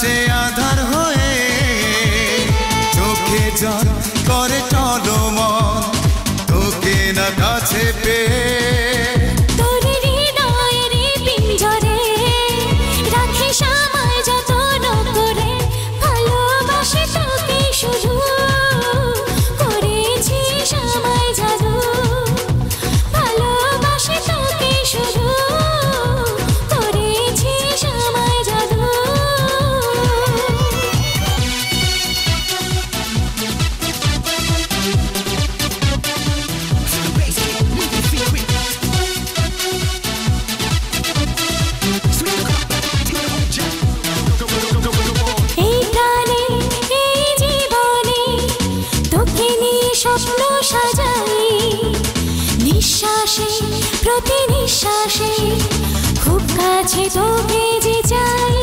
আসে আধার হয়ে, চোখে জল করে টলমল, তোকে না কাছে পেয়ে। তোর হৃদয়ের পিঞ্জরে রাখিস আমায় যত্ন করে, ভালোবাসি তোকে শুধু, করেছিস আমায় জাদু। ভালোবাসি তোকে শুধু, করেছিস আমায় জাদু। এই প্রাণে এই জীবনে তোকে নিয়ে স্বপ্ন সাজাই, নিঃশ্বাসে প্রতি নিঃশ্বাসে খুব কাছে তোকে যে চাই।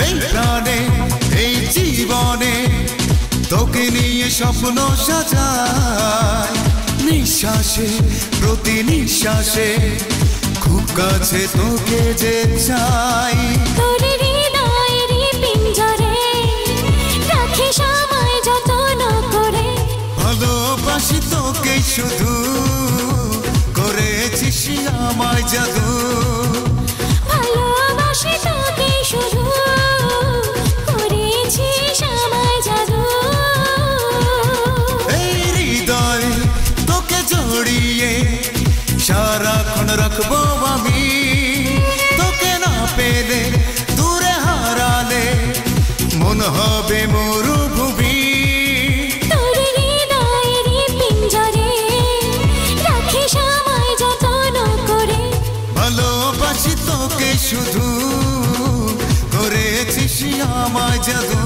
এই প্রাণে এই জীবনে তোকে নিয়ে স্বপ্ন সাজাই, নিঃশ্বাসে প্রতি নিঃশ্বাসে খুব কাছে তোকে যে চাই। তোর হৃদয়ের পিঞ্জরে রাখিস আমায় যত্ন করে, ভালোবাসি তোকে শুধু, করেছিস আমায় জাদু। ভালোবাসি তোকে শুধু, করেছিস আমায় জাদু। এই হৃদয়ে তোকে জড়িয়ে সারাক্ষণ রাখবো আমি, তোকে না পেলে দূরে হারালে মন হবে মরুভূমি। তোর হৃদয়ের পিঞ্জরে রাখিস আমায় যত্ন করে, ভালোবাসি তোকে শুধু, করেছিস আমায় জাদু।